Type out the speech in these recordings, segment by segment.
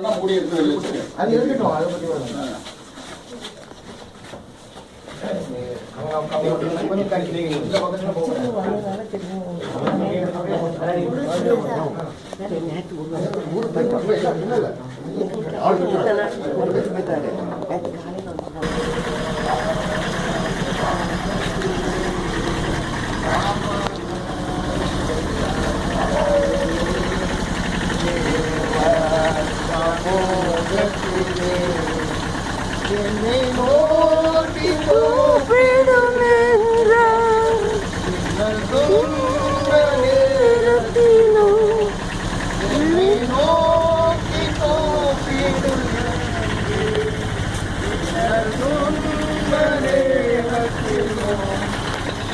அது இருக்கட்டும், அதை பற்றி என்னை நோக்கி கூப்பிடும் என்றால் என்னை நோக்கி கூப்பிடும்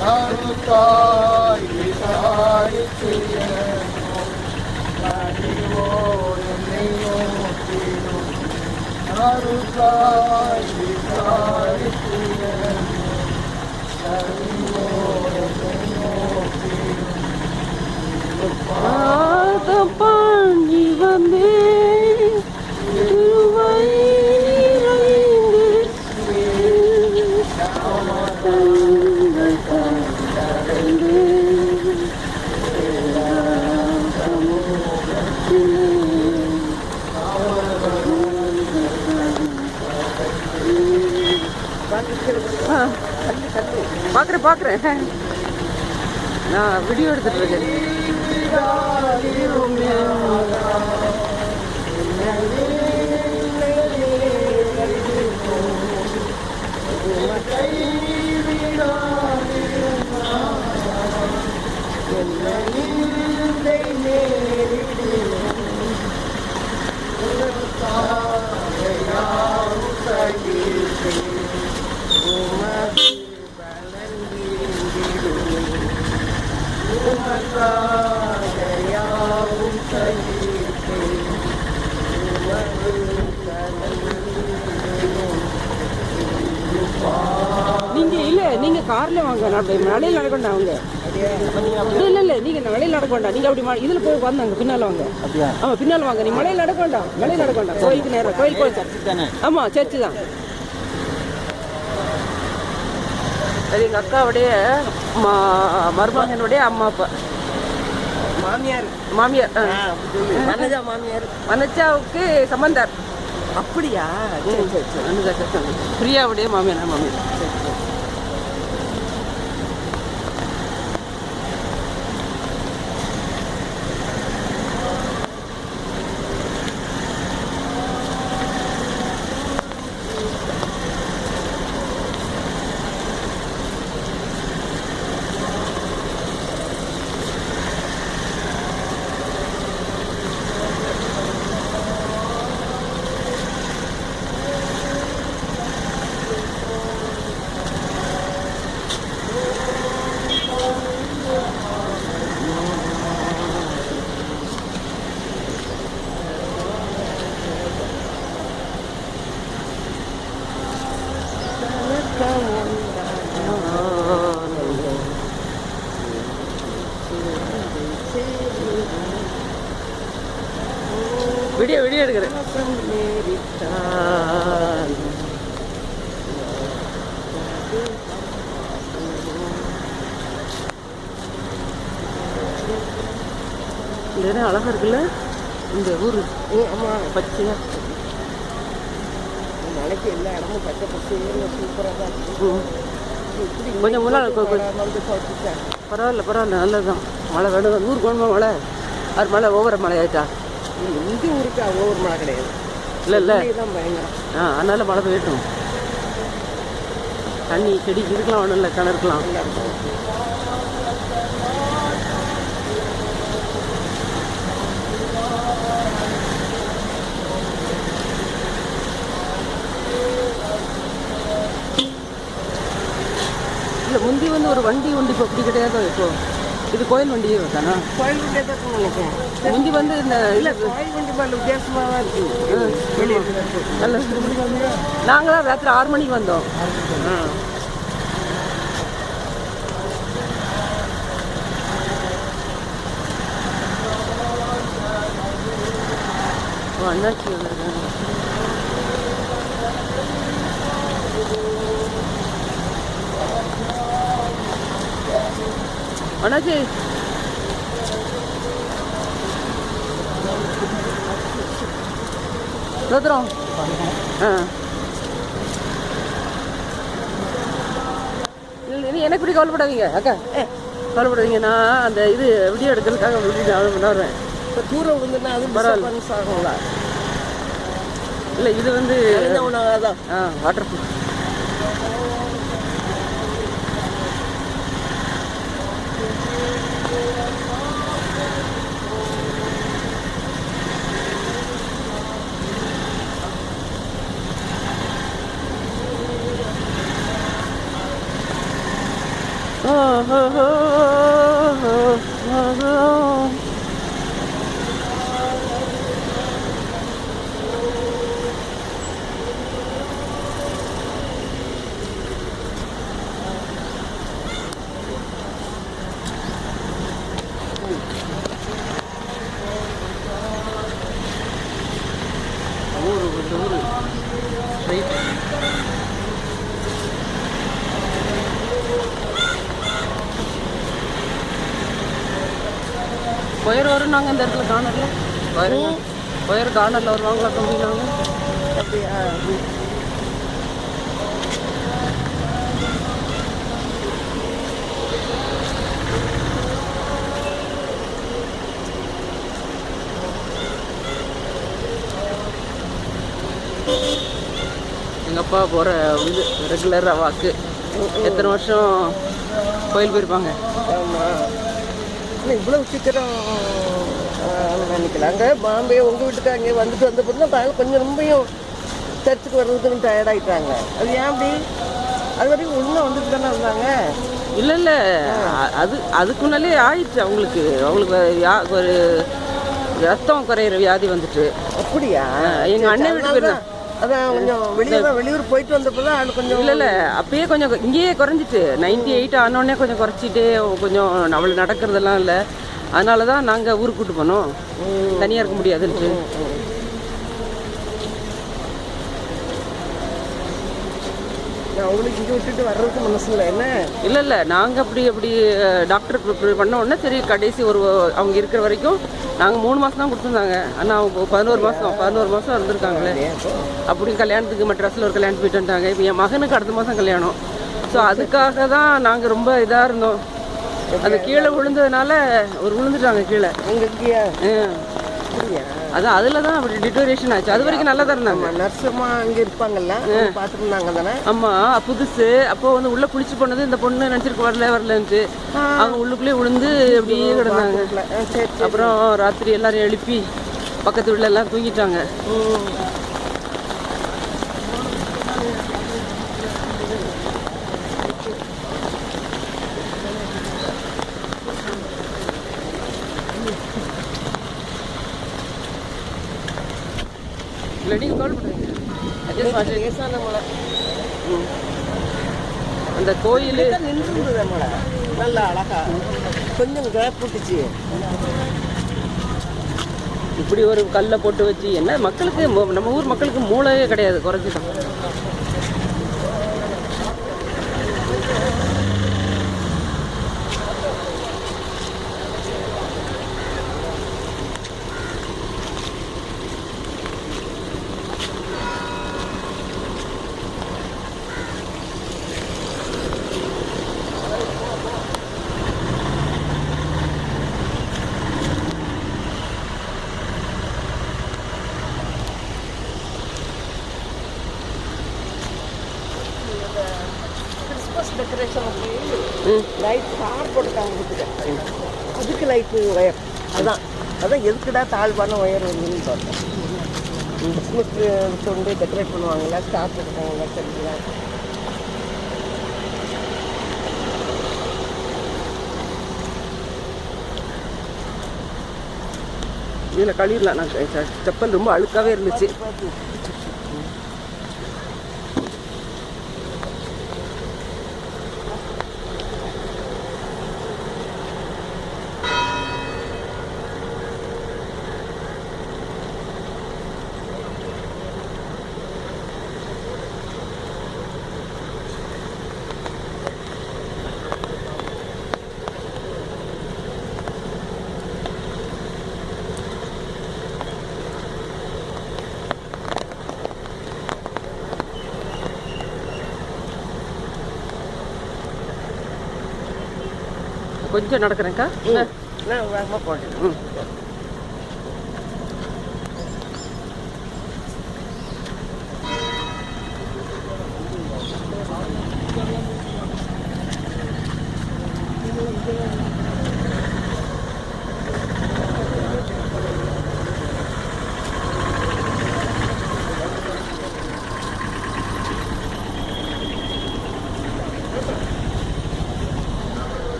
கருத்தாய் விசாரித்து என்னை நோக்கிடும் கருத்தாய் விசாரித்து பாண்டி வந்தே பார்க்குறேன் நான் வீடியோ எடுத்துட்டு இருக்கேன். நீங்க கார்ல வாங்க, மலையில் நடக்கண்டா அவங்க. இல்ல நீங்க மலையில் நடக்கண்டா, நீங்க அப்படி இதுல போய் வந்தாங்க பின்னால வாங்க. ஆமா பின்னால வாங்க, நீ மலையில் நடக்கண்டா, மலையில் நடக்கண்டா. கோயிலுக்கு நேரம், கோயில் சர்ச்சு. ஆமா சர்ச்சு தான். அது எங்க அக்காவுடைய மருமகனுடைய அம்மா அப்பா மாமியார் வனஜாவுக்கு சம்பந்தார். அப்படியா? பிரியாவுடைய மாமியார். வீடியோ எடுக்கிறேன். இந்த அழகா இருக்குல்ல இந்த ஊரு. பச்சையா மலைக்கு எல்லா இடமும் பச்சை பச்சையா சூப்பராக தான் இருக்கு. கொஞ்சம் முன்னாள் பரவாயில்ல நல்லதுதான். மழை வேணும், 100 கோணமா மழை. அது மழை ஓவர மழை ஆயிட்டா? இந்த ஊருக்கு ஓவர் மழை கிடையாது. இல்லை பயங்கரம். அதனால மழை பெய்யட்டும். தண்ணி செடிக்கு இருக்கலாம், ஒன்றும் இல்லை, கிணறுக்கலாம். இல்லை முந்தி வந்து ஒரு வண்டி உண்டு, இப்போ அப்படி கிடையாதோ? இப்போ இது கோயில் வண்டியே தானா? கோயில் வண்டியே தான் நினைக்கிறேன். முந்தி வந்து இந்த இல்லை கோயில் வண்டி மேலே வித்தியாசமாக தான் இருக்குது. நல்ல நாங்களாம் ராத்திரி 6 மணிக்கு வந்தோம். அண்ணாச்சி வந்திருக்காங்க. அண்ணாச்சி சோதரம். எனக்கு இப்படி கவலைப்படாதீங்க அக்கா, கவலைப்படாதீங்க. நான் அந்த இது வீடியோ எடுக்கிறதுக்காக வருவேன். இப்போ தூரம் விழுந்துன்னா அது பரவாயில்ல ஆகுங்களா? இல்லை இது வந்து அதான் வாட்டர் ப்ரூஃப். ஒயர் வரும். நாங்கள் இந்த இடத்துல கார்னரில் ஒயர் கார்னரில் வருவாங்களா கம்பினாங்க. அப்படியா? எங்கள் அப்பா போகிற இது ரெகுலராக வாக்கு. எத்தனை வருஷம் கோயில் போயிருப்பாங்க. ஆமாம். இல்லை இவ்வளோ சீக்கிரம் நினைக்கல. அங்கே பாம்பே உங்கள் வீட்டுக்கு அங்கே வந்துட்டு வந்த பிறகு தான் கொஞ்சம் ரொம்பவும் சர்ச்சுக்கு வர்றதுக்கு டயர்டாயிட்டாங்க. அது ஏன் அப்படி? அது வரைக்கும் ஒழுங்காக வந்துட்டு தானே இருந்தாங்க. இல்லை இல்லை, அதுக்கு முன்னாலே ஆயிடுச்சு அவங்களுக்கு. ஒரு ரத்தம் குறையிற வியாதி வந்துட்டு. அப்படியா? எங்கள் அண்ணன் வீட்டு போயிருந்தேன். அதான் கொஞ்சம் வெளியூர் போயிட்டு வந்தப்போ தான் அது கொஞ்சம். இல்லை அப்பயே கொஞ்சம் இங்கேயே குறைஞ்சிட்டு. 98 ஆனோடனே கொஞ்சம் குறைச்சிட்டு கொஞ்சம் அவளை நடக்கிறதெல்லாம் இல்லை. அதனால தான் நாங்கள் ஊருக்கு கூட்டு போனோம். தனியாக இருக்க முடியாதுன்ட்டு. அவங்களுக்கு இங்கே விட்டுட்டு வர்றதுக்கு மனசு இல்லை என்ன? இல்லை நாங்கள் அப்படி டாக்டர் ப்ரிப்பேர் பண்ண உடனே சரி கடைசி அவங்க இருக்கிற வரைக்கும் நாங்கள் 3 மாதம் தான் கொடுத்துருந்தாங்க. ஆனால் அவங்க 11 மாதம் இருந்திருக்காங்களே. அப்படி கல்யாணத்துக்கு மெட்ராஸில் ஒரு கல்யாணத்துக்கு போயிட்டு வந்துட்டாங்க. இப்போ என் மகனுக்கு அடுத்த மாதம் கல்யாணம். ஸோ அதுக்காக தான் நாங்கள் ரொம்ப இதாக இருந்தோம். அது கீழே விழுந்ததுனால விழுந்துட்டாங்க கீழே. அதான் அதில் தான் அப்படி டிட்டோரேஷன் ஆச்சு. அது வரைக்கும் நல்லா தான் இருந்தாங்க. நர்ஸுமா அங்கே இருப்பாங்கல்ல, பார்த்துருந்தாங்க தானே. ஆமாம், புதுசு. அப்போ வந்து உள்ளே குளிச்சு போனது இந்த பொண்ணு நினச்சிருக்கு வரலன்ட்டு அவங்க உள்ளுக்குள்ளேயே விழுந்து அப்படியே கிடந்தாங்க. அப்புறம் ராத்திரி எல்லாரும் எழுப்பி பக்கத்து வீட்டில் எல்லாம் தூங்கிட்டாங்க. நீங்கள் கால் பண்ணுறீங்க அந்த கோயில் நின்றுருந்தது மழை நல்லா அழகா. கொஞ்சம் கேப் விட்டுச்சு. இப்படி ஒரு கல்லை போட்டு வச்சு என்ன மக்களுக்கு, நம்ம ஊர் மக்களுக்கு மூளையே கிடையாது. குறைச்சிதான். டெக்கரேஷனுக்கு லைட் ஸ்டார் போட்டுட்டாங்க. அதுக்கு லைட்டு ஒயர் அதான் எதுக்குடா தாழ்வான ஒயர் வந்துன்னு பார்த்தேன். கிறிஸ்மஸ்க்கு வந்து டெக்கரேட் பண்ணுவாங்கல்ல, ஸ்டார் போட்டுட்டாங்களா சரிங்களா. இதில் கழிடலாம். நான் செப்பல் ரொம்ப அழுக்காகவே இருந்துச்சு. கொஞ்சம் நடக்கிறேன்க்கா. நான் வேகமாக போட்டேன். ம்.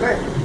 Right.